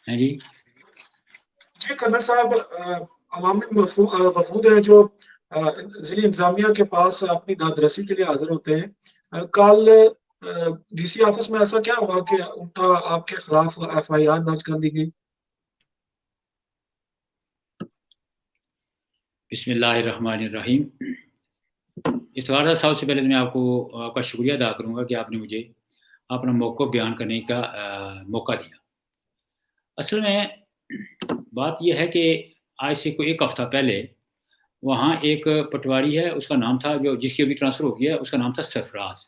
हैं जी। जी कर्नल साहब, अवामी वफूद हैं जो जिले इंतजामिया के पास अपनी दादरसी के लिए हाजिर होते हैं। कल डीसी ऑफिस में ऐसा क्या हुआ कि उल्टा आपके खिलाफ एफआईआर दर्ज कर दी गई? बिस्मिल्लाहिर्रहमानिर्रहीम। इफ्तिखार साहब, सबसे पहले तो मैं आपका शुक्रिया अदा करूँगा कि आपने मुझे अपना मौक़िफ़ बयान करने का मौका दिया। असल में बात ये है कि आज से कोई 1 हफ़्ता पहले वहाँ एक पटवारी है, उसका नाम था, जो जिसकी अभी ट्रांसफ़र हो गया है, उसका नाम था सरफ़राज़।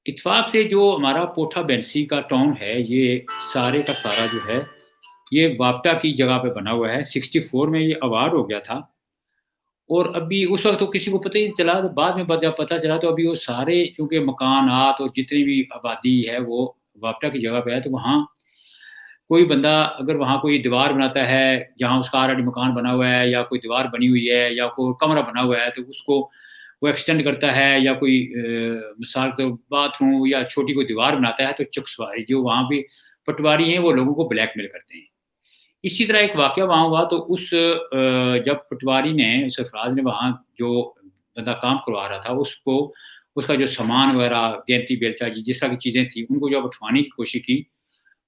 इत्तेफ़ाक से जो हमारा पोठा बेंसी का टाउन है, ये सारे का सारा जो है, ये वापटा की जगह पे बना हुआ है। 64 में ये अवार्ड हो गया था और अभी उस वक़्त तो किसी को पता ही नहीं चला, तो बाद में जब पता चला तो अभी वो सारे चूँकि मकानात और जितनी भी आबादी है, वो वापटा की जगह पे है, तो वहाँ कोई बंदा अगर वहाँ कोई दीवार बनाता है, जहाँ उसका ऑलरेडी मकान बना हुआ है, या कोई दीवार बनी हुई है, या कोई कमरा बना हुआ है, तो उसको वो एक्सटेंड करता है, या कोई मिसाल के बाथरूम या छोटी कोई दीवार बनाता है, तो चुकसवारी जो वहाँ पे पटवारी हैं, वो लोगों को ब्लैकमेल करते हैं। इसी तरह एक वाक़या वहाँ हुआ, तो जब पटवारी ने, सरफ़राज़ ने वहाँ जो बंदा काम करवा रहा था, उसको उसका जो सामान वग़ैरह, गैंती बेलचा, जिस तरह की चीज़ें थी, उनको जब उठवाने की कोशिश की,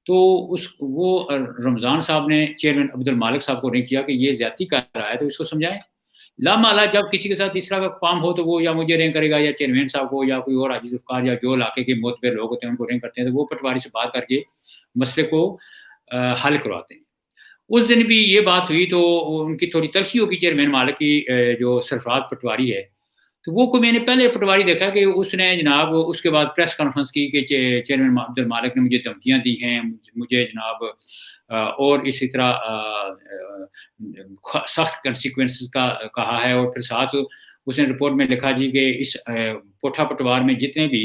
तो रमज़ान साहब ने चेयरमैन अब्दुल मालिक साहब को रिंग किया कि ये ज़्यादती कर रहा है, तो इसको समझाएँ। लामाला जब किसी के साथ इस तरह का काम हो, तो वो या मुझे रिंग करेगा, या चेयरमैन साहब को, या कोई और हाजी ज़ुल्फ़िकार, या जो इलाके के मोतबर लोग होते हैं, उनको रिंग करते हैं, तो वो पटवारी से बात करके मसले को हल करवाते हैं। उस दिन भी ये बात हुई, तो उनकी थोड़ी तल्ख़ी होगी चेयरमैन मालिक की, जो सरफ़राज़ पटवारी है, तो वो को मैंने पहले पटवारी देखा कि उसने जनाब उसके बाद प्रेस कॉन्फ्रेंस की कि चेयरमैन अब्दुल मालिक ने मुझे धमकियाँ दी हैं, मुझे जनाब और इसी तरह सख्त कॉन्सिक्वेंसेस का कहा है, और फिर साथ उसने रिपोर्ट में लिखा जी कि इस कोठा पटवार में जितने भी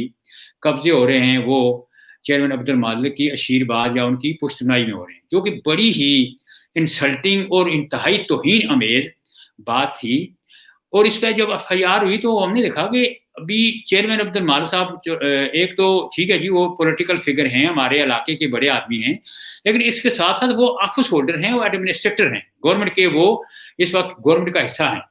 कब्ज़े हो रहे हैं, वो चेयरमैन अब्दुल मालिक की अशीरबाज़ या उनकी पुश्तनाई में हो रहे हैं, जो कि बड़ी ही इंसल्टिंग और इंतहाई तौहीन आमेज़ बात थी। और इस पे जब एफआईआर हुई, तो हमने देखा कि अभी चेयरमैन अब्दुल मालिक साहब जो एक तो ठीक है जी, वो पॉलिटिकल फिगर हैं, हमारे इलाके के बड़े आदमी हैं, लेकिन इसके साथ-साथ वो ऑफिस होल्डर हैं, वो एडमिनिस्ट्रेटर हैं, गवर्नमेंट के, वो इस वक़्त गवर्नमेंट का हिस्सा हैं।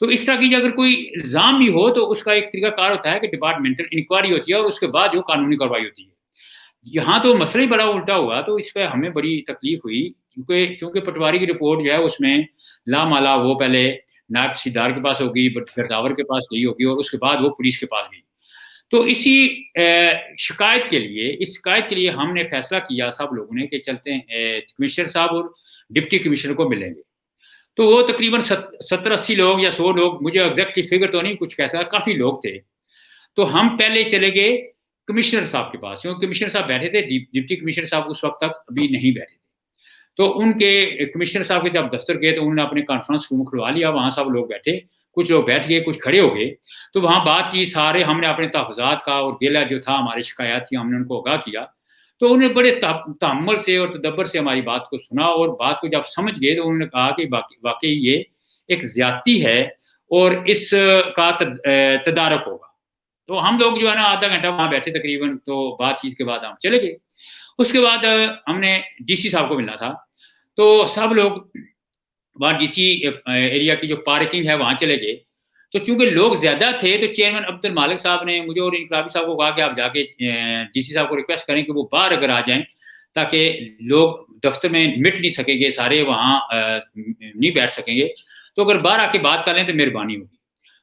तो इस तरह की अगर कोई इल्ज़ाम भी हो, तो उसका एक तरीक़ाकार होता है कि डिपार्टमेंटल इंक्वायरी होती है, और उसके बाद जो कानूनी कार्रवाई होती है। यहाँ तो मसला ही बड़ा उल्टा हुआ, तो इस पे हमें बड़ी तकलीफ़ हुई, क्योंकि चूँकि पटवारी की रिपोर्ट जो है, उसमें लामाला वो पहले नायब तहसीलदार के पास होगी, गिरदावर के पास गई होगी, और उसके बाद वो पुलिस के पास गई। तो इसी शिकायत के लिए, इस शिकायत के लिए हमने फैसला किया सब लोगों ने कि चलते हैं, कमिश्नर साहब और डिप्टी कमिश्नर को मिलेंगे। तो वो तकरीबन 70-80 लोग या 100 लोग, मुझे एग्ज़ैक्टली फिगर तो नहीं कुछ कह सकता, काफ़ी लोग थे। तो हम पहले चले गए कमिश्नर साहब के पास, क्योंकि कमिश्नर साहब बैठे थे, डिप्टी कमिश्नर साहब उस वक़्त तक अभी नहीं बैठे थे। तो उनके कमिश्नर साहब के जब दफ्तर गए, तो उन्होंने अपने कॉन्फ्रेंस रूम खुलवा लिया, वहाँ सब लोग बैठे, कुछ लोग बैठ गए, कुछ खड़े हो गए। तो वहाँ बातचीत, सारे हमने अपने तहफ़्फ़ुज़ात का और गिला जो था, हमारी शिकायत थी, हमने उनको आगाह किया। तो उन्होंने बड़े तअम्मुल से और तदब्बर से हमारी बात को सुना, और बात को जब समझ गए, तो उन्होंने कहा कि वाक़ई ये एक ज़्यादती है, और इसका तदारक होगा। तो हम लोग जो है ना, आधा घंटा वहाँ बैठे तकरीबन, तो बातचीत के बाद हम चले गए। उसके बाद हमने डीसी साहब को मिलना था, तो सब लोग वहाँ डीसी एरिया की जो पार्किंग है, वहाँ चले गए। तो चूँकि लोग ज़्यादा थे, तो चेयरमैन अब्दुल मालिक साहब ने मुझे और इनकलाबी साहब को कहा कि आप जाके डीसी साहब को रिक्वेस्ट करें कि वो बाहर अगर आ जाएँ, ताकि लोग दफ्तर में मिट नहीं सकेंगे, सारे वहाँ नहीं बैठ सकेंगे। तो अगर बाहर आके बात कर लें, तो मेहरबानी होगी।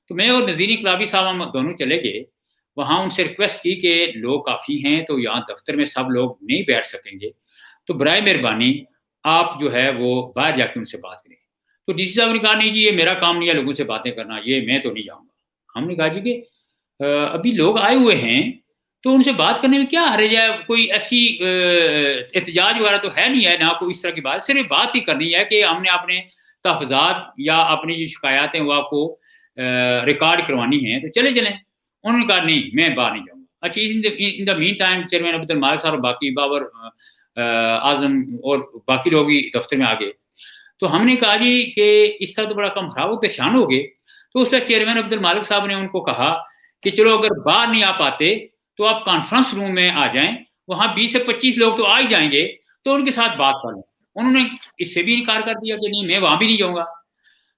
तो मैं और नज़ीर इनकलाबी साहब, हम दोनों चले गए। वहाँ उनसे रिक्वेस्ट की कि लोग काफ़ी हैं, तो यहाँ दफ्तर में सब लोग नहीं बैठ सकेंगे, तो बराए मेहरबानी आप जो है, वो बाहर जाके उनसे बात करें। तो डीसी साहब ने कहा, नहीं जी, ये मेरा काम नहीं है लोगों से बातें करना, ये मैं तो नहीं जाऊँगा। हमने कहा जी कि अभी लोग आए हुए हैं, तो उनसे बात करने में क्या हर्ज है? कोई ऐसी एहतजाज वगैरह तो है नहीं है, ना कोई इस तरह की बात, सिर्फ़ बात ही करनी है कि हमने अपने तहफ़्फ़ुज़ात या अपनी जो शिकायत हैं, वो आपको रिकॉर्ड करवानी है, तो चले चलें। उन्होंने कहा, नहीं, मैं बाहर नहीं जाऊँगा। अच्छा, in the mean time chairman Abdul मालिक साहब और बाकी बाबर आज़म और बाकी लोग भी दफ्तर में आ गए। तो हमने कहा जी कि इससे तो बड़ा कम खराब हो, परेशान हो गए। तो उस पे चेयरमैन अब्दुल मालिक साहब ने उनको कहा कि चलो, अगर बाहर नहीं आ पाते, तो आप कॉन्फ्रेंस रूम में आ जाएँ, वहाँ 20 से 25 लोग तो आ ही जाएँगे, तो उनके साथ बात कर लो। उन्होंने इससे भी इनकार कर दिया कि नहीं, मैं वहां भी नहीं जाऊंगा।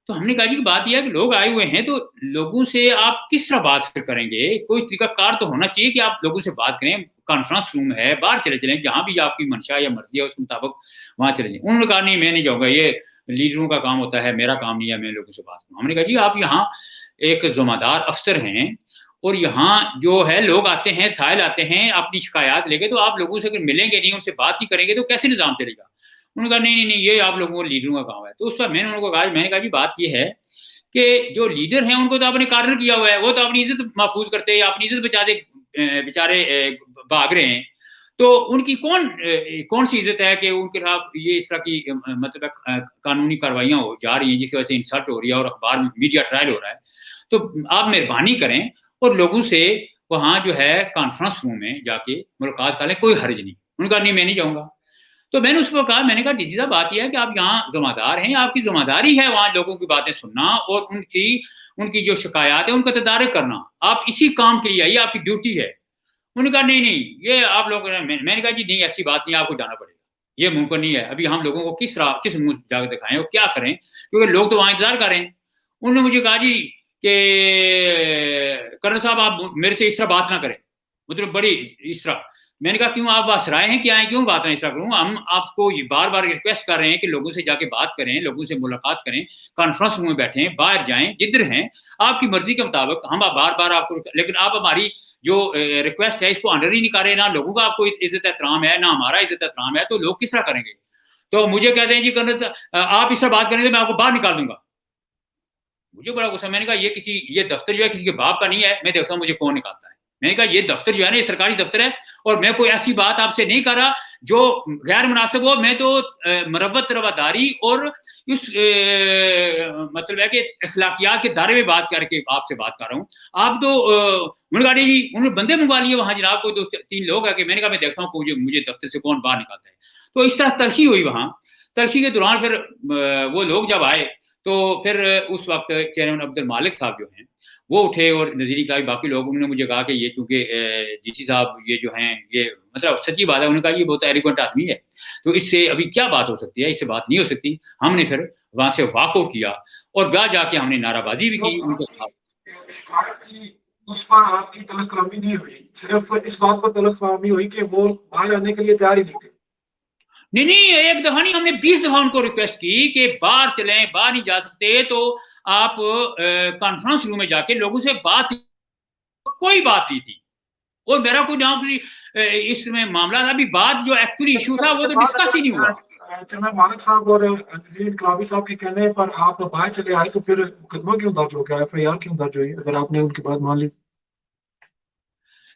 तो हमने कहा जी कि बात यह है कि लोग आए हुए हैं, तो लोगों से आप किस तरह बात फिर करेंगे? कोई तरीकाकार तो होना चाहिए कि आप लोगों से बात करें। कॉन्फ्रेंस रूम है, बाहर चले चलें, जहां भी आपकी मंशा या मर्जी है उस मुताबिक वहां चले जाएं। उन्होंने कहा नहीं, मैं नहीं जाऊंगा, ये लीडरों का काम होता है, मेरा काम नहीं है मैं लोगों से बात करूं। हमने कहा जी आप यहाँ एक जिम्मेदार अफसर हैं, और यहाँ जो है लोग आते हैं, साहिल आते हैं अपनी शिकायत लेके, तो आप लोगों से अगर मिलेंगे नहीं, उनसे बात नहीं करेंगे, तो कैसे निज़ाम चलेगा? उन्होंने कहा नहीं नहीं नहीं, ये आप लोगों को लीडरों का काम है। तो उस पर मैंने उनको कहा, मैंने कहा जी बात ये है कि जो लीडर हैं उनको तो आपने कार्नर किया हुआ है, वो तो अपनी इज्जत महफूज करते हैं, अपनी इज्जत बचा दे, बेचारे भाग रहे हैं। तो उनकी कौन सी इज्जत है कि उनके खिलाफ ये इस तरह की मतलब कानूनी कार्रवाइयां हो जा रही हैं, जिसकी वजह से इंसल्ट हो रही है और अखबार में मीडिया ट्रायल हो रहा है। तो आप मेहरबानी करें और लोगों से वहां जो है कॉन्फ्रेंस रूम में जाके मुलाकात कर लें, कोई हर्ज नहीं। उन्होंने कहा नहीं मैं नहीं जाऊंगा। तो मैंने उसको कहा, मैंने कहा डीसी साहब बात यह है कि आप यहाँ जमादार हैं, आपकी जिम्मेदारी है वहां लोगों की बातें सुनना और उनकी जो शिकायत है उनका तदारक करना। आप इसी काम के लिए आइए, आपकी ड्यूटी है। उन्होंने कहा नहीं नहीं, ये आप लोग, मैंने कहा जी नहीं ऐसी बात नहीं, आपको जाना पड़ेगा, ये मुमकिन नहीं है। अभी हम लोगों को किस मुंह जाकर दिखाएं और क्या करें, क्योंकि लोग तो वहां इंतजार कर रहे हैं। उन्होंने मुझे कहा जी कि कर्नल साहब आप मेरे से इस तरह बात ना करें, मतलब बड़ी इस तरह। मैंने कहा क्यों, आप वासराए हैं क्या है, क्यों बात नहीं इस तरह करूँ? हम आपको ये बार बार रिक्वेस्ट कर रहे हैं कि लोगों से जाके बात करें, लोगों से मुलाकात करें, कॉन्फ्रेंस रूम में बैठें, बाहर जाएं, जिधर हैं आपकी मर्जी के मुताबिक। हम बार बार आपको, लेकिन आप हमारी जो रिक्वेस्ट है इसको ऑनर ही नहीं कर रहे, ना लोगों का आपको इज्जत एहतराम है, ना हमारा इज्जत एहतराम है, तो लोग किस तरह करेंगे? तो मुझे कहते हैं जी कर्नल आप इस तरह बात करेंगे तो मैं आपको बाहर निकाल दूंगा। मुझे बड़ा गुस्सा, मैंने कहा ये दफ्तर जो है किसी के बाप का नहीं है, मैं देखता हूँ मुझे कौन निकालता है। मैंने कहा ये दफ्तर जो है ना, ये सरकारी दफ्तर है, और मैं कोई ऐसी बात आपसे नहीं कर रहा जो गैर मुनासिब हो। मैं तो मरवत रवादारी और उस मतलब है कि अखलाकियात के दायरे में बात करके आपसे बात कर रहा हूँ। आप तो मुनगाड़ी जी, उन्होंने बंदे मंगवा लिए वहां जनाब, कोई 2-3 लोग है कि मैंने कहा मैं देखता हूँ मुझे दफ्तर से कौन बाहर निकालता है। तो इस तरह तलखी हुई वहां। तलखी के दौरान फिर वो लोग जब आए, तो फिर उस वक्त चेयरमैन अब्दुल मालिक साहब जो हैं वो उठे, और नजीर इकबाल बाकी लोग, उन्होंने मुझे कहा कि ये चूंकि डीसी साहब ये जो हैं, ये मतलब सच्ची बात है, उन्होंने कहा ये बहुत एरिगेंट आदमी है, तो इससे अभी क्या बात हो सकती है, इससे बात नहीं हो सकती। हमने फिर वहां से वॉकआउट किया और वहां जाके हमने नाराबाजी भी जो की उनके आपकी साथ। शिकायत थी उस पर आपकी तलब कलामी नहीं हुई, सिर्फ इस बात पर तलब कलामी हुई कि वो बाहर आने के लिए तैयार ही नहीं थे। नहीं नहीं, एक दफा नहीं, हमने 20 दफा उनको रिक्वेस्ट की कि बाहर चलें, बाहर नहीं जा सकते तो आप कॉन्फ्रेंस रूम में जाके लोगों से बात, कोई बात नहीं थी। और मेरा कोई नाम इसमें मामला था, अभी बात जो एक्चुअली इशू लेकिन था वो इसके तो बाद डिस्कस ही नहीं हुआ। चेयरमैन मालिक साहब और नजीर इनकलाबी साहब के कहने पर आप बाहर चले आए, तो फिर मुकदमा क्यों दर्ज हो गया, FIR क्यों दर्ज हुई अगर आपने उनकी बात मान ली?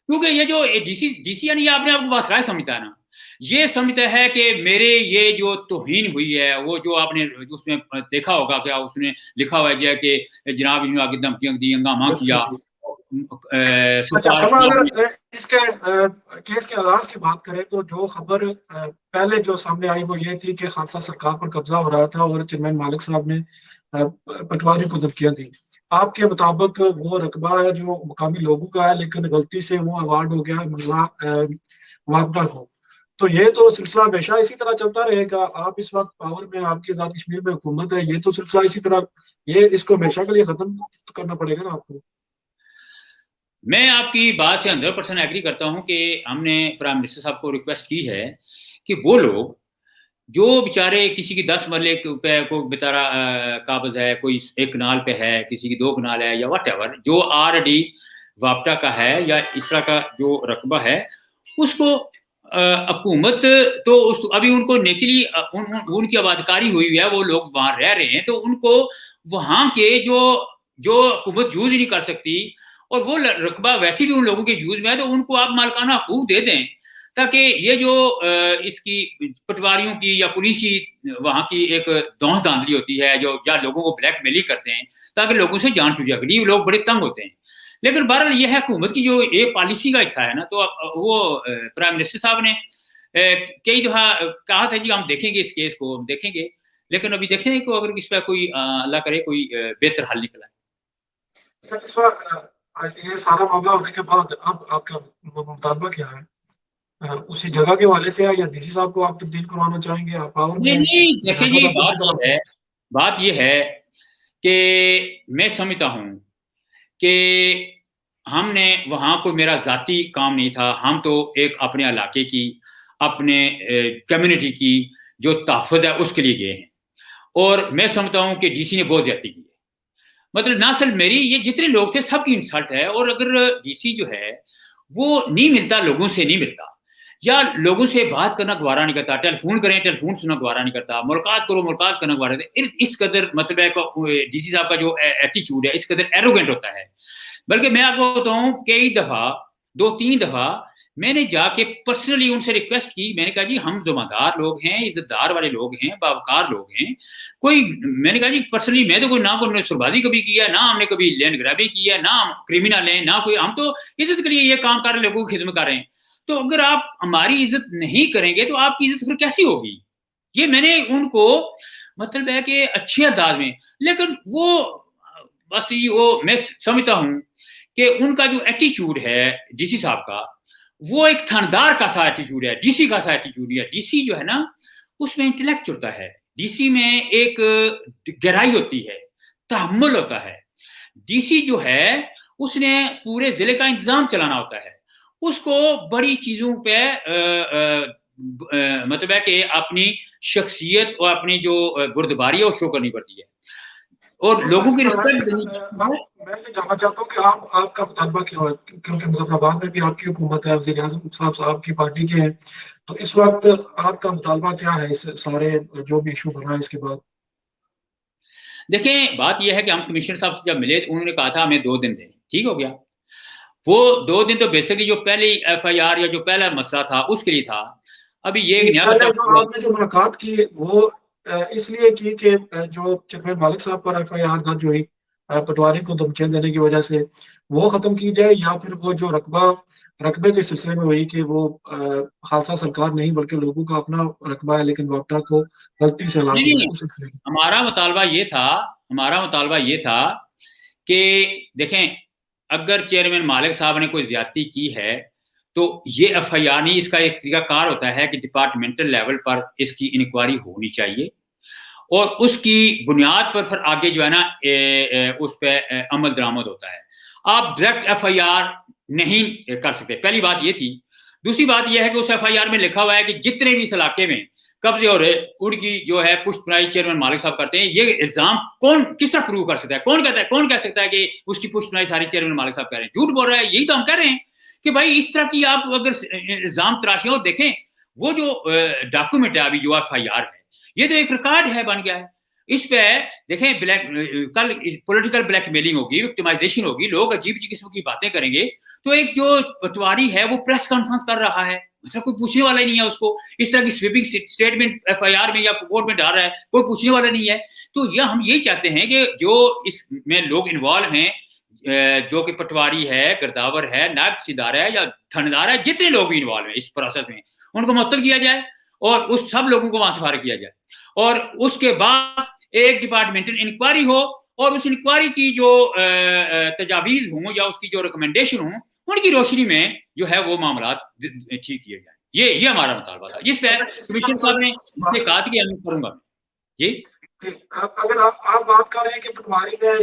क्योंकि ये जो डीसी यानी आपने आपको वासराय समझता है ना, ये समझता है कि मेरे ये जो तौहीन हुई है, वो जो आपने उसमें देखा होगा, क्या उसने लिखा हुआ है कि जनाब इन्होंने आगे धमकियां दी, हंगामा जी किया जी। अच्छा, सरकार हम की। अगर इसके केस के आगाज की बात करें, तो जो खबर पहले जो सामने आई वो ये थी कि खालसा सरकार पर कब्जा हो रहा था और चेयरमैन मालिक साहब ने पटवारी को धमकियां दी। आपके मुताबिक वो रकबा है जो मुकामी लोगों का है, लेकिन गलती से वो अवार्ड हो गया है मुल्ला वापडा को। तो ये तो सिलसिला हमेशा इसी तरह चलता रहेगा? आप इस वक्त पावर में, आपकी आजाद कश्मीर में हुकूमत है, ये तो सिलसिला इसी तरह, ये इसको हमेशा के लिए खत्म करना पड़ेगा ना आपको? मैं आपकी बात से 100% एग्री करता हूं कि हमने प्राइम मिनिस्टर साहब को रिक्वेस्ट की है कि वो लोग जो बेचारे, किसी की 10 मरले पे को बेचारा काबज है, कोई एक कनाल पे है, किसी की 2 कनाल है, या वट एवर जो ऑलरेडी वापटा का है या इस तरह का जो रकबा है, उसको हुकूमत तो अभी उनको नेचुरली उनकी आबादकारी हुई है, वो लोग वहां रह रहे हैं, तो उनको वहां के जो हुकूमत यूज ही नहीं कर सकती, और वो रकबा वैसे भी उन लोगों के यूज में है, तो उनको आप मालकाना हकूक दे दें, ताकि ये जो इसकी पटवारियों की या पुलिस की वहां की एक दौंस धांधली होती है, जो या लोगों को ब्लैकमेल ही करते हैं ताकि लोगों से जान छूट जाए, गरीब लोग बड़े तंग होते हैं। लेकिन बहरहाल ये है हुकूमत की जो एक पॉलिसी का हिस्सा है ना, तो वो प्राइम मिनिस्टर साहब ने कई दफा कहा था जी हम देखेंगे इस केस को, हम देखेंगे, लेकिन अभी देखेंगे को अगर इस पर कोई अल्लाह करे कोई बेहतर हल निकला है। अच्छा, इस बार ये सारा मामला होने के बाद अब आपका मुतालबा क्या है? उसी जगह के हवाले से है या डीसी साहब को आप तब्दील करवाना चाहेंगे? आप पावर में नहीं, हैं, नहीं, देखिए जी, लिहाजा दूसरी तरफ है। बात ये है कि मैं समझता हूँ कि हमने वहाँ कोई मेरा ज़ाती काम नहीं था, हम तो एक अपने इलाके की, अपने कम्युनिटी की जो तहफ़्फ़ुज़ है उसके लिए गए हैं। और मैं समझता हूँ कि डीसी ने बहुत ज़्यादती की है। मतलब ना सिर्फ मेरी, ये जितने लोग थे सबकी इंसल्ट है। और अगर डीसी जो है वो नहीं मिलता, लोगों से नहीं मिलता, या लोगों से बात करना गवारा नहीं करता, टेलीफोन करें टेलीफोन सुनना गवारा नहीं करता, मुलाकात करो मुलाकात करना गवारा नहीं, इस कदर मतलब है डीसी साहब का जो एटीट्यूड है इस कदर एरोगेंट होता है। बल्कि मैं आपको बताऊं, कई दफा, 2-3 दफा मैंने जाके पर्सनली उनसे रिक्वेस्ट की। मैंने कहा जी हम ज़िम्मेदार लोग हैं, इज्जतदार वाले लोग हैं, बावकार लोग हैं, कोई, मैंने कहा जी पर्सनली मैं तो कोई ना कोई सुरबाजी कभी किया, ना हमने कभी लैंड ग्रैबिंग किया, ना हम क्रिमिनल हैं, ना कोई, हम तो इज्जत के लिए ये काम कर रहे हैं, लोगों की खिदमत कर रहे हैं। तो अगर आप हमारी इज्जत नहीं करेंगे तो आपकी इज्जत फिर कैसी होगी? ये मैंने उनको मतलब है कि अच्छे अंदाज में, लेकिन वो बस ये वो मैं समझता हूँ कि उनका जो एटीट्यूड है डीसी साहब का, वो एक थानेदार का सा एटीट्यूड है, डीसी का सा एटीट्यूड है। डीसी जो है ना, उसमें इंटेलेक्ट होता है, डीसी में एक गहराई होती है, तहम्मुल होता है। डीसी जो है उसने पूरे जिले का इंतजाम चलाना होता है, उसको बड़ी चीजों पे मतलब है कि अपनी शख्सियत और अपनी जो बुर्दबारी है वो शो करनी पड़ती है और चलिए लोगों इसी की तरह रिस्पेक्ट से देनी पड़ती है। मैं ये जानना चाहता हूँ कि आपका मुतालबा क्या है, क्योंकि मुजफ्फराबाद में भी आपकी हुकूमत है, वज़ीर आज़म साहब आपकी पार्टी के हैं, तो इस वक्त आपका मुतालबा क्या है इस सारे जो भी इशू बना है इसके बाद? देखें, बात यह है कि हम कमिश्नर साहब से जब मिले तो उन्होंने कहा था हमें 2 दिन दें, ठीक हो गया। वो 2 दिन तो बेसिकली जो पहली एफआईआर या जो पहला मसला था उसके लिए था। अभी ये नहीं, एक नया पहले बच्चा जो आपने जो मुलाकात की वो इसलिए की कि जो चेयरमैन मालिक साहब पर एफआईआर दर्ज हुई पटवारी को धमकियां देने की वजह से, वो खत्म की जाए, या फिर वो जो रकबे के सिलसिले में हुई कि वो खालसा सरकार नहीं बल्कि लोगों का अपना रकबा है लेकिन वापडा को गलती से नहीं, अलाट हुआ है नहीं, उस सिलसिले में। हमारा मुतालबा ये था, हमारा मुतालबा ये था कि देखें, अगर चेयरमैन मालिक साहब ने कोई ज्यादती की है तो ये एफआईआर नहीं, इसका एक तरीकाकार होता है कि डिपार्टमेंटल लेवल पर इसकी इंक्वायरी होनी चाहिए और उसकी बुनियाद पर फिर आगे जो है ना उस पर अमल दरामद होता है। आप डायरेक्ट एफआईआर नहीं कर सकते, पहली बात ये थी। दूसरी बात यह है कि उस एफआईआर में लिखा हुआ है कि जितने भी इस इलाके में कब्जे हो रहे उनकी जो है पुष्टपराई चेयरमैन मालिक साहब करते हैं। ये इल्जाम कौन किस तरह प्रूव कर सकता है? कौन कहता है, कौन कह सकता है कि उसकी पुष्टपराई सारी चेयरमैन मालिक साहब कह रहे हैं? झूठ बोल रहा है। यही तो हम कह रहे हैं कि भाई इस तरह की आप अगर इल्जाम तराशें और देखें, वो जो डॉक्यूमेंट है अभी जो एफआईआर है, ये तो एक रिकॉर्ड है, बन गया है। इस पे देखें, कल पॉलिटिकल ब्लैकमेलिंग होगी, विक्टिमाइजेशन होगी, लोग अजीब अजीब किस्म की बातें करेंगे। तो एक जो पटवारी है वो प्रेस कॉन्फ्रेंस कर रहा है, मतलब कोई पूछने वाला ही नहीं है उसको। इस तरह की स्वीपिंग स्टेटमेंट एफआईआर में या कोर्ट में डाल रहा है, कोई पूछने वाला नहीं है। तो यह हम ये चाहते हैं कि जो इसमें लोग इन्वॉल्व हैं, जो कि पटवारी है, गिरदावर है, नायब तहसीलदार है या थानेदार है, जितने लोग भी इन्वॉल्व हैं इस प्रोसेस में, उनको मुअत्तल किया जाए और उस सब लोगों को वहां से फारिग किया जाए और उसके बाद एक डिपार्टमेंटल इंक्वायरी हो और उस इंक्वायरी की जो तजावीज हों या उसकी जो रिकमेंडेशन हो, उनकी रोशनी में जो है वो मामला ठीक किए जाए। ये हमारा मुतालबा था, जिस पे कमिश्नर साहब ने इससे कहा कि मैं करूंगा जी। अगर आप बात कर रहे हैं कि पटवारी ने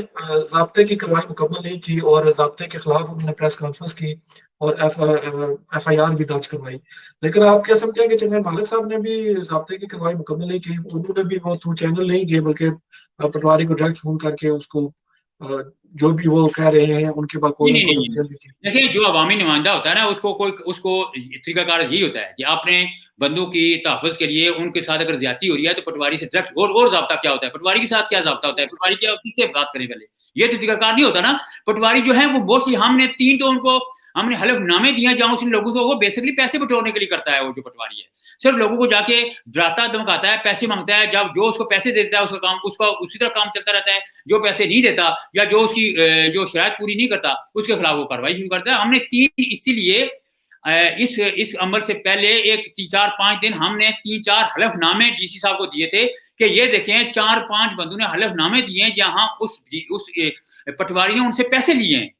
ज़ाब्ते की कार्रवाई मुकम्मल नहीं की और ज़ाब्ते के खिलाफ उन्होंने प्रेस कॉन्फ्रेंस की और एफआईआर भी दर्ज करवाई, लेकिन आप क्या समझते हैं कि चेयरमैन मालिक साहब ने भी ज़ाब्ते की कार्रवाई मुकम्मल नहीं की? उन्होंने भी वो थ्रू चैनल नहीं गए बल्कि पटवारी को डायरेक्ट फोन करके उसको जो भी वो कह रहे हैं उनके नहीं, बकौल नहीं, उनको नहीं, नहीं। धमकियां दी थी। देखिए, जो अवामी नुमाइंदा होता है ना, उसको तरीकाकार यही होता है कि आपने बंदों की तहफ़्फ़ुज़ के लिए उनके साथ अगर ज़्यादती हो रही है तो पटवारी से डायरेक्ट और ज़ाब्ता क्या होता है? पटवारी के साथ क्या ज़ाब्ता होता है? पटवारी क्या किससे बात करें पहले? ये तो तरीकाकार नहीं होता ना। पटवारी जो है वो मोस्टली हमने 3 तो उनको हमने हलफ़नामे दिए हैं जहाँ उन लोगों से वो बेसिकली पैसे बटोरने के लिए करता है वो जो पटवारी है। सिर्फ़ लोगों को जाके डराता धमकाता है, पैसे माँगता है, जब जो उसको पैसे दे देता है उसका काम उसका उसी तरह काम चलता रहता है। जो पैसे नहीं देता या जो उसकी जो शराइत पूरी नहीं करता उसके खिलाफ वो कार्रवाई शुरू करता है। हमने 3 इसीलिए इस अमल से पहले एक 4-5 दिन हमने 3-4 हलफनामे डीसी साहब को दिए थे कि ये देखें 4-5 बंदों ने हलफनामे दिए हैं जहां उस पटवारी ने उनसे पैसे लिए हैं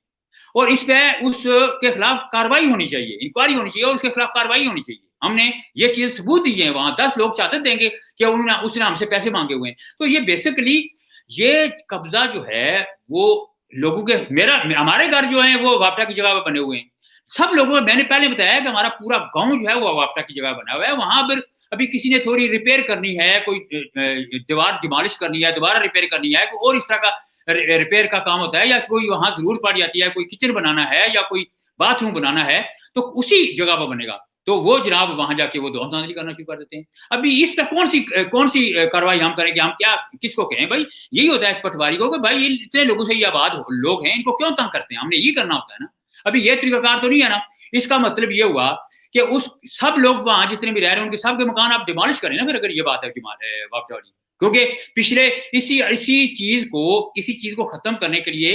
और इस पे उसके खिलाफ कार्रवाई होनी चाहिए, इंक्वायरी होनी चाहिए और उसके खिलाफ कार्रवाई होनी चाहिए। हमने ये चीज सबूत दी है, वहां 10 लोग चाहते देंगे कि उसने हमसे पैसे मांगे हुए हैं। तो ये बेसिकली ये कब्जा जो है वो लोगों के, हमारे घर जो है वो वापटा की जगह पर बने हुए हैं। सब लोगों, मैंने पहले बताया कि हमारा पूरा गांव जो है वो वापटा की जगह बना हुआ है। वहां पर अभी किसी ने थोड़ी रिपेयर करनी है, कोई दीवार डिमोलिश करनी है, दोबारा रिपेयर करनी है, और इस तरह का रिपेयर का काम होता है, या कोई वहां जरूरत पड़ जाती है, कोई किचन बनाना है या कोई बाथरूम बनाना है, तो उसी जगह पर बनेगा। तो वो जनाब वहां जाके वो धौंसधांधली करना शुरू कर देते हैं। अभी इसका कौन सी कार्रवाई हम करें कि हम क्या किसको कहें? भाई यही होता है पटवारी को कि भाई ये इतने लोगों से ये आबाद लोग हैं, इनको क्यों तंग करते हैं? हमने ये करना होता है ना। अभी ये तरीकाकार तो नहीं है ना। इसका मतलब ये हुआ कि उस सब लोग वहां जितने भी रह रहे हैं उनके सबके मकान आप डिमोलिश करें ना, फिर अगर ये बात है वापटा वाली। क्योंकि पिछले इसी चीज को खत्म करने के लिए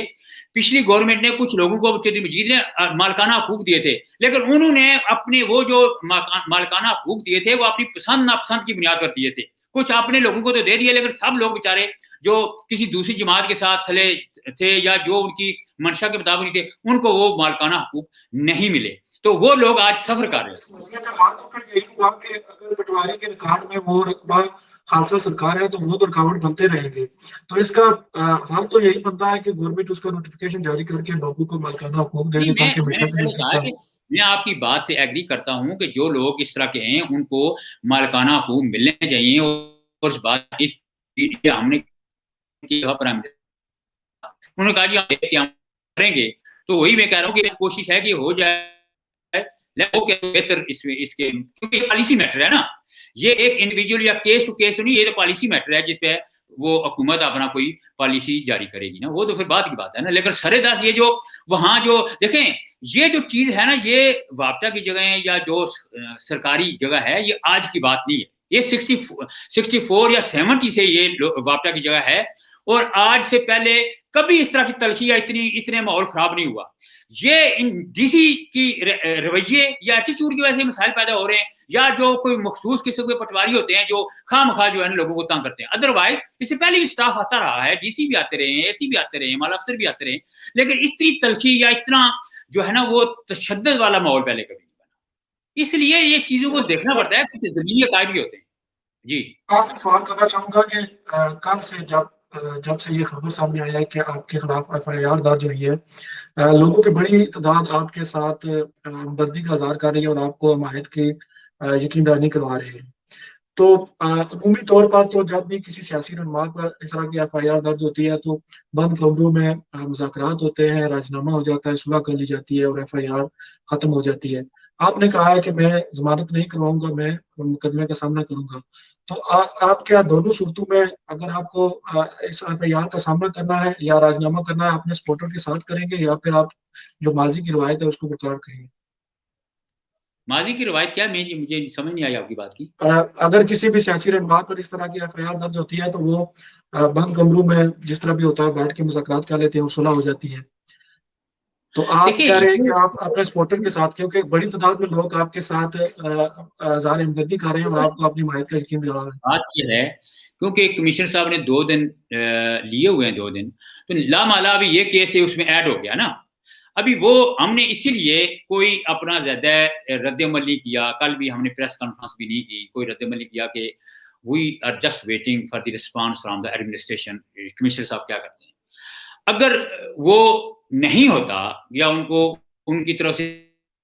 पिछली गवर्नमेंट ने कुछ लोगों को चौधरी मजीद ने मालकाना हकूक दिए थे, लेकिन उन्होंने अपने वो जो मालकाना हकूक दिए थे वो अपनी पसंद नापसंद की बुनियाद पर दिए थे। कुछ अपने लोगों को तो दे दिए, लेकिन सब लोग बेचारे जो किसी दूसरी जमात के साथ थले थे या जो उनकी मंशा के मुताबिक थे, उनको वो मालकाना हकूक नहीं मिले। तो वो लोग आज सफर कर रहे हैं। इस मसले का हाल तो फिर यही हुआ कि अगर पटवारी के रिकॉर्ड में वो रकबा खालसा सरकार है तो वो तो रुकावट बनते रहेंगे। तो इसका हाल तो यही बनता है कि गवर्नमेंट उसका नोटिफिकेशन जारी करके लोगों को मालिकाना हकूक दे नहीं, दे ताकि मैंने हमेशा के पहले लिए कहा कि मैं आपकी बात से एग्री करता हूं कि जो लोग इस तरह के हैं उनको मालिकाना हकूक मिलने चाहिए। और इस बात इस हमने प्राइम उन्होंने कहा जी हम करेंगे, तो वही मैं कह रहा हूँ कि कोशिश है कि हो जाए बेहतर इसमें इसके, क्योंकि पॉलिसी मैटर है ना। ये एक इंडिविजुअल या केस टू केस नहीं, ये तो पॉलिसी मैटर है जिसपे वो हुकूमत अपना कोई पॉलिसी जारी करेगी ना, वो तो फिर बात की बात है ना। लेकिन सरेदस ये जो वहां जो देखें, ये जो चीज है ना, ये वापटा की जगह है या जो सरकारी जगह है, ये आज की बात नहीं है। ये 64 या 70 से ये वापटा की जगह है, और आज से पहले कभी इस तरह की तलखी या इतने माहौल खराब नहीं हुआ। ये इन डीसी की रवैये या एटीट्यूड की वजह से मसाइल पैदा हो रहे हैं, या जो कोई मखसूस किस्म के पटवारी होते हैं जो खामखा जो है ना लोगों को तंग करते हैं। अदरवाइज इससे पहले भी स्टाफ आता रहा है, डीसी भी आते रहे हैं, एसी भी आते रहे हैं, माला अफसर भी आते रहे हैं, लेकिन इतनी तलखी या इतना जो है ना वो तशद्दुद वाला माहौल पहले कभी नहीं बना। इसलिए ये चीजों को देखना पड़ता है, कुछ जमीनी अकायद भी होते हैं। जी आपसे सवाल करना चाहूंगा कि कल से जब से ये खबर सामने आया है कि आपके खिलाफ एफआईआर दर्ज हुई है, लोगों की बड़ी तादाद आपके साथ हमदर्दी का इजहार कर रही है और आपको हमायत की यकीन दहानी करवा रहे हैं। तो अमूमी तौर पर तो जब भी किसी सियासी रहनुमा पर इस तरह की एफआईआर दर्ज होती है तो बंद कमरों में मुज़ाकरात होते हैं, राजीनामा हो जाता है, सुलह कर ली जाती है और एफआईआर खत्म हो जाती है। आपने कहा है कि मैं जमानत नहीं करवाऊंगा, मैं मुकदमे का सामना करूंगा। तो आप क्या दोनों सूरतों में अगर आपको इस एफआईआर का सामना करना है या राजीनामा करना है अपने सपोर्टर के साथ करेंगे, या फिर आप जो माजी की रवायत है उसको बरकरार करेंगे? माजी की रवायत क्या, मुझे समझ नहीं आई आपकी बात की। अगर किसी भी सियासी रहनुमा पर इस तरह की एफआईआर दर्ज होती है तो वो बंद कमरों में जिस तरह भी होता है बैठ के मुज़ाकरात कर लेते हैं और सुलह हो जाती है। तो आप कह रहे हैं कि देखिए आप अपने सपोर्टर के साथ, क्योंकि बड़ी तादाद में लोग आपके साथ ज़ाहिर हमदर्दी कर रहे हैं और आपको अपनी हिमायत का यकीन दिला रहे हैं। बात यह है, क्योंकि कमिश्नर साहब ने 2 दिन लिए हुए हैं, 2 दिन, तो लामाला अभी ये केस है उसमें ऐड हो गया ना। अभी वो हमने इसीलिए कोई अपना ज्यादा रद्द-ए-अमल नहीं किया। कल भी हमने प्रेस कॉन्फ्रेंस भी नहीं की, कोई रद्द-ए-अमल नहीं किया कि we are just waiting for the response from the administration, commissioner साहब क्या करते हैं। अगर वो नहीं होता या उनको उनकी तरफ से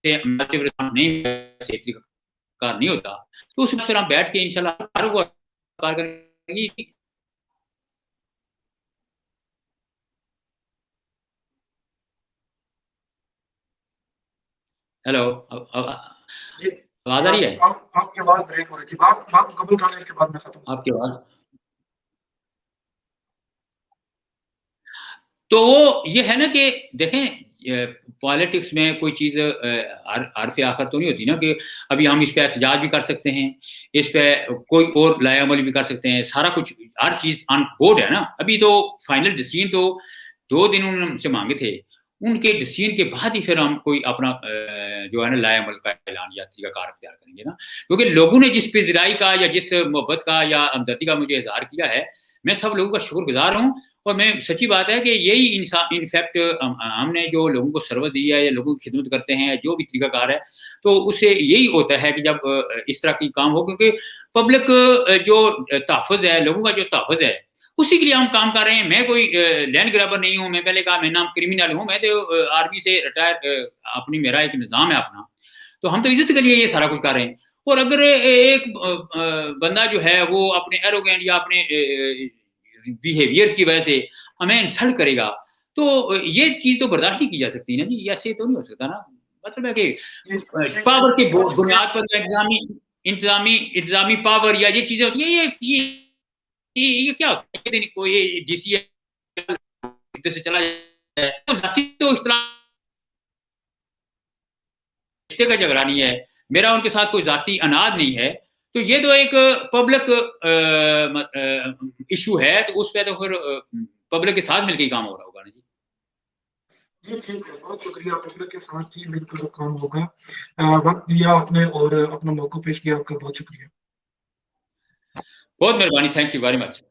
नहीं कार नहीं होता, तो उसमें फिर हम बैठ के इंशाल्लाह कार करेंगे। हेलो, जी, आवाज आ रही है? आपकी आवाज ब्रेक हो रही थी। बात मुकम्मल कर लें, इसके बाद मैं खत्म आपकी आवाज, तो वो ये है ना कि देखें पॉलिटिक्स में कोई चीज़ हरफ आखिर तो नहीं होती ना कि अभी हम इस पे एहतजाज भी कर सकते हैं, इस पे कोई और लाया-अमल भी कर सकते हैं, सारा कुछ हर चीज़ ऑन बोर्ड है ना। अभी तो फाइनल डिसीजन तो 2 दिन उन्होंने हमसे माँगे थे, उनके डिसीजन के बाद ही फिर हम कोई अपना जो है ना लाया-अमल का ऐलान या तरीक़ाकार अख्तियार करेंगे ना। क्योंकि लोगों ने जिस पिज़राई का या जिस मोहब्बत का या हमदर्दी का मुझे इज़हार किया है, मैं सब लोगों का शुक्रगुज़ार हूँ और मैं सच्ची बात है कि यही इनफैक्ट हमने जो लोगों को सर्विस दी है या लोगों की खिदमत करते हैं, जो भी तरीकाकार है, तो उससे यही होता है कि जब इस तरह की काम हो, क्योंकि पब्लिक जो तहफ़्फ़ुज़ है, लोगों का जो तहफ़्फ़ुज़ है, उसी के लिए हम काम कर रहे हैं। मैं कोई लैंड ग्रैबर नहीं हूँ, मैं पहले कहा मैं नाम क्रिमिनल हूँ, मैं तो आर्मी से रिटायर अपनी मेरा एक निज़ाम है अपना। तो हम तो इज़्ज़त के लिए ये सारा कुछ कर रहे हैं। और अगर एक बंदा जो है वो अपने एरोगेंट या अपने बिहेवियर्स की वजह से हमें इंसल्ट करेगा, तो ये चीज़ तो बर्दाश्त नहीं की जा सकती ना जी, ऐसे तो नहीं हो सकता ना। मतलब है कि जी, जी, पावर के बहुत शुक्रिया। बुनियाद पर जो इंतज़ामी इंतज़ामी पावर या ये चीज़ें होती हैं, ये क्या होता है? ये कोई जीसीएल इधर से चला जाए, तो ज़ाती तो इख्तिलाफ रिश्ते का झगड़ा नहीं है, मेरा उनके साथ कोई ज़ाती अनाज नहीं है, तो ये तो एक पब्लिक इश्यू है, तो उस पे तो फिर पब्लिक के साथ मिलके ही काम हो रहा होगा ना जी। जी, ठीक है, बहुत शुक्रिया, पब्लिक के साथ ही मिलकर काम होगा। वक़्त दिया आपने और अपना मौका पेश किया, आपका बहुत शुक्रिया। बहुत मेहरबानी, थैंक यू वेरी मच।